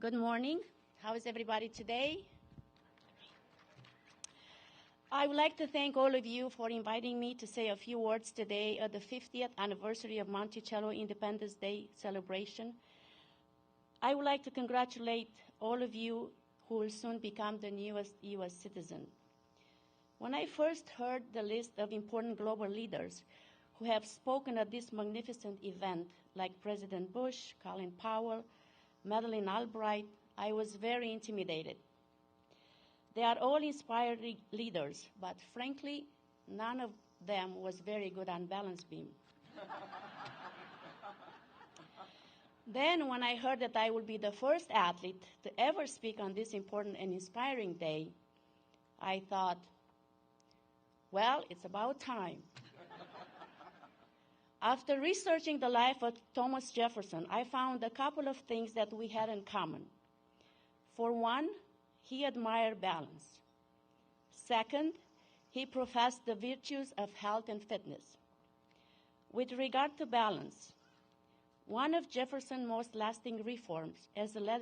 Good morning. How is everybody today? I would like to thank all of you for inviting me to say a few words today at the 50th anniversary of Monticello Independence Day celebration. I would like to congratulate all of you who will soon become the newest U.S. citizen. When I first heard the list of important global leaders who have spoken at this magnificent event, like President Bush, Colin Powell, Madeleine Albright, I was very intimidated. They are all inspired leaders, but frankly, none of them was very good on balance beam. Then when I heard that I would be the first athlete to ever speak on this important and inspiring day, I thought, well, it's about time. After researching the life of Thomas Jefferson, I found a couple of things that we had in common. For one, he admired balance. Second, he professed the virtues of health and fitness. With regard to balance, one of Jefferson's most lasting reforms as a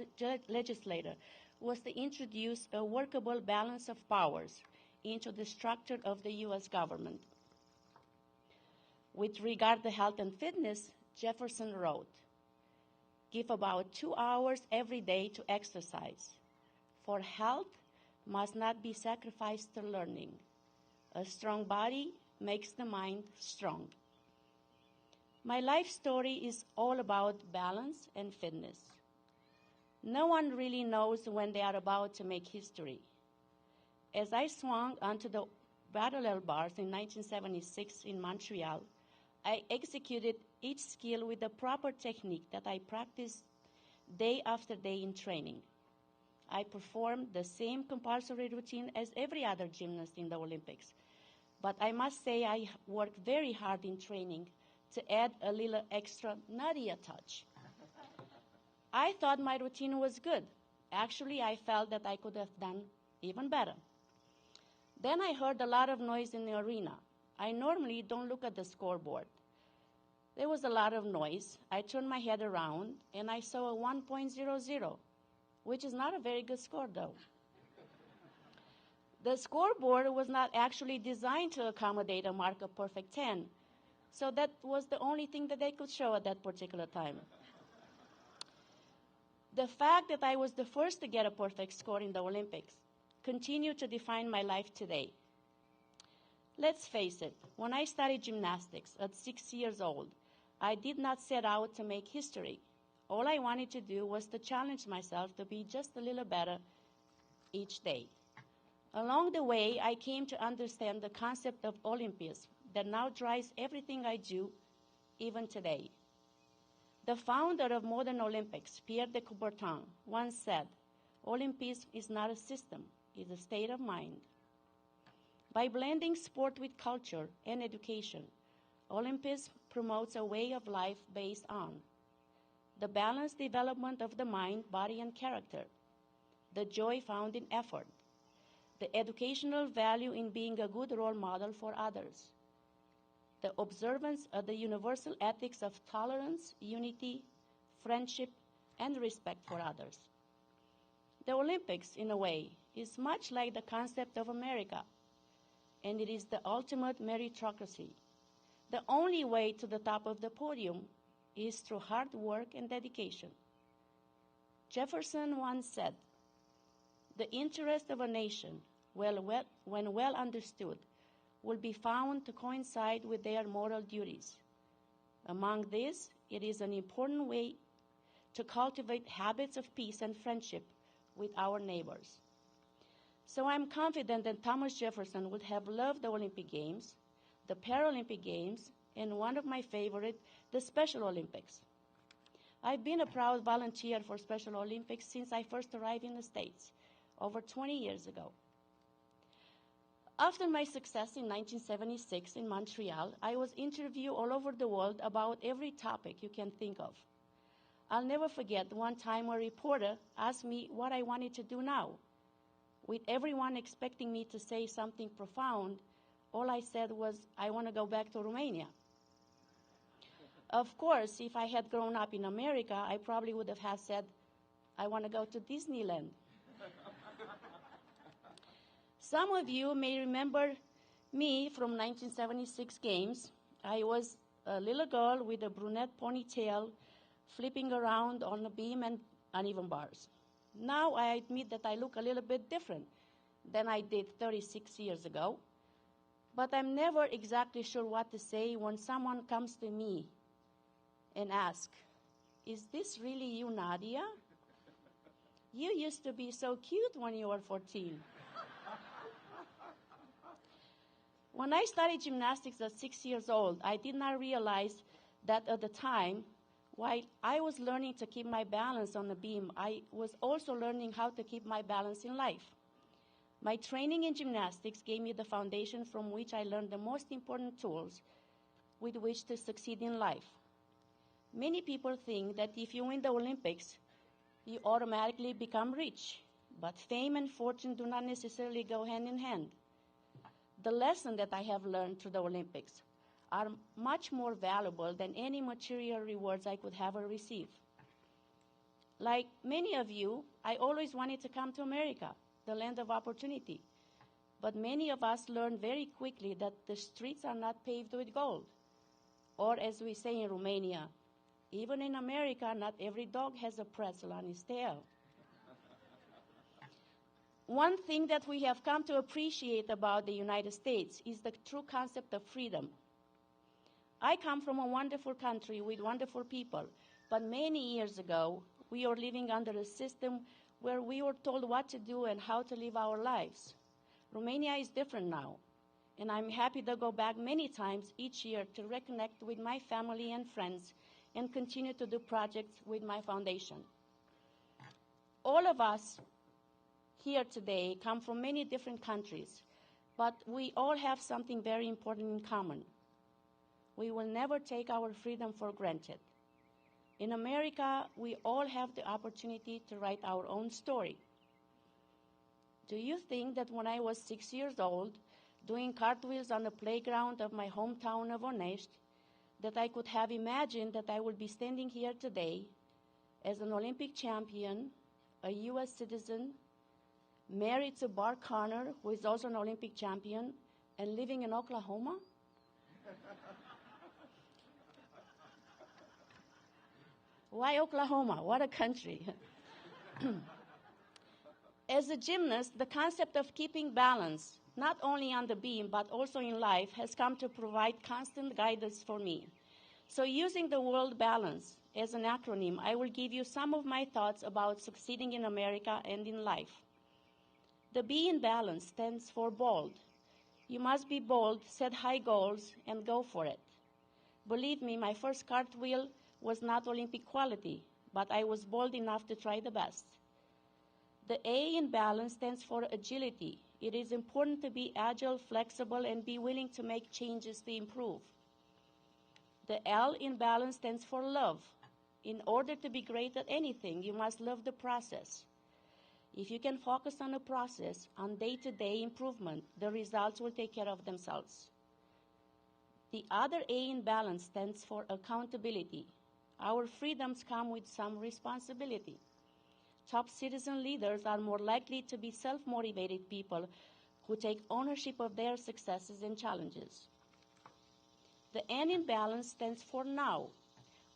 legislator was to introduce a workable balance of powers into the structure of the U.S. government. With regard to health and fitness, Jefferson wrote, "Give about 2 hours every day to exercise, for health must not be sacrificed to learning. A strong body makes the mind strong." My life story is all about balance and fitness. No one really knows when they are about to make history. As I swung onto the parallel bars in 1976 in Montreal, I executed each skill with the proper technique that I practiced day after day in training. I performed the same compulsory routine as every other gymnast in the Olympics, but I must say I worked very hard in training to add a little extra Nadia touch. I thought my routine was good. Actually, I felt that I could have done even better. Then I heard a lot of noise in the arena. I normally don't look at the scoreboard. There was a lot of noise. I turned my head around, and I saw a 1.00, which is not a very good score, though. The scoreboard was not actually designed to accommodate a mark of perfect 10, so that was the only thing that they could show at that particular time. The fact that I was the first to get a perfect score in the Olympics continued to define my life today. Let's face it, when I studied gymnastics at 6 years old, I did not set out to make history. All I wanted to do was to challenge myself to be just a little better each day. Along the way, I came to understand the concept of Olympism that now drives everything I do, even today. The founder of modern Olympics, Pierre de Coubertin, once said, "Olympism is not a system, it's a state of mind." By blending sport with culture and education, Olympism promotes a way of life based on the balanced development of the mind, body, and character, the joy found in effort, the educational value in being a good role model for others, the observance of the universal ethics of tolerance, unity, friendship, and respect for others. The Olympics, in a way, is much like the concept of America, and it is the ultimate meritocracy. The only way to the top of the podium is through hard work and dedication. Jefferson once said, "The interest of a nation, when well understood, will be found to coincide with their moral duties. Among these, it is an important way to cultivate habits of peace and friendship with our neighbors." So I'm confident that Thomas Jefferson would have loved the Olympic Games, the Paralympic Games, and one of my favorite, the Special Olympics. I've been a proud volunteer for Special Olympics since I first arrived in the States, over 20 years ago. After my success in 1976 in Montreal, I was interviewed all over the world about every topic you can think of. I'll never forget one time a reporter asked me what I wanted to do now. With everyone expecting me to say something profound, all I said was, "I want to go back to Romania." Of course, if I had grown up in America, I probably would have said, I want to go to Disneyland. Some of you may remember me from 1976 games. I was a little girl with a brunette ponytail flipping around on a beam and uneven bars. Now I admit that I look a little bit different than I did 36 years ago, but I'm never exactly sure what to say when someone comes to me and asks, "Is this really you, Nadia? You used to be so cute when you were 14. When I studied gymnastics at 6 years old, I did not realize that at the time, while I was learning to keep my balance on the beam, I was also learning how to keep my balance in life. My training in gymnastics gave me the foundation from which I learned the most important tools with which to succeed in life. Many people think that if you win the Olympics, you automatically become rich, but fame and fortune do not necessarily go hand in hand. The lesson that I have learned through the Olympics are much more valuable than any material rewards I could ever receive. Like many of you, I always wanted to come to America, the land of opportunity. But many of us learned very quickly that the streets are not paved with gold. Or as we say in Romania, even in America, not every dog has a pretzel on his tail. One thing that we have come to appreciate about the United States is the true concept of freedom. I come from a wonderful country with wonderful people, but many years ago, we were living under a system where we were told what to do and how to live our lives. Romania is different now, and I'm happy to go back many times each year to reconnect with my family and friends and continue to do projects with my foundation. All of us here today come from many different countries, but we all have something very important in common. We will never take our freedom for granted. In America, we all have the opportunity to write our own story. Do you think that when I was 6 years old, doing cartwheels on the playground of my hometown of Onești, that I could have imagined that I would be standing here today as an Olympic champion, a U.S. citizen, married to Bart Connor, who is also an Olympic champion, and living in Oklahoma? Why Oklahoma? What a country. As a gymnast, the concept of keeping balance, not only on the beam, but also in life, has come to provide constant guidance for me. So using the word balance as an acronym, I will give you some of my thoughts about succeeding in America and in life. The B in balance stands for bold. You must be bold, set high goals, and go for it. Believe me, my first cartwheel was not Olympic quality, but I was bold enough to try the best. The A in balance stands for agility. It is important to be agile, flexible, and be willing to make changes to improve. The L in balance stands for love. In order to be great at anything, you must love the process. If you can focus on a process, on day-to-day improvement, the results will take care of themselves. The other A in balance stands for accountability. Our freedoms come with some responsibility. Top citizen leaders are more likely to be self-motivated people who take ownership of their successes and challenges. The N in balance stands for now.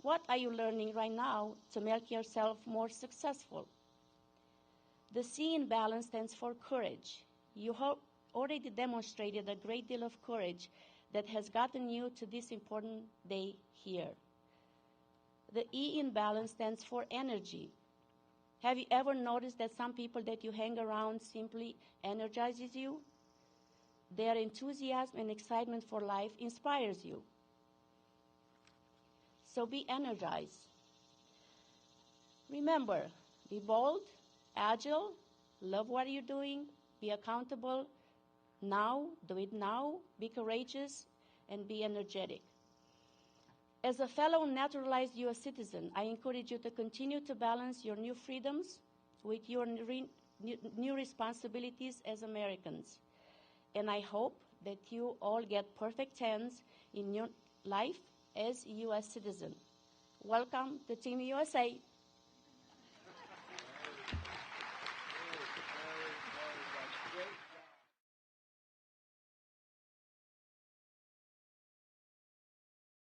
What are you learning right now to make yourself more successful? The C in balance stands for courage. You have already demonstrated a great deal of courage that has gotten you to this important day here. The E in balance stands for energy. Have you ever noticed that some people that you hang around simply energizes you? Their enthusiasm and excitement for life inspires you. So be energized. Remember, be bold, agile, love what you're doing, be accountable now, do it now, be courageous, and be energetic. As a fellow naturalized U.S. citizen, I encourage you to continue to balance your new freedoms with your new responsibilities as Americans. And I hope that you all get perfect 10s in your life as a U.S. citizen. Welcome to Team USA.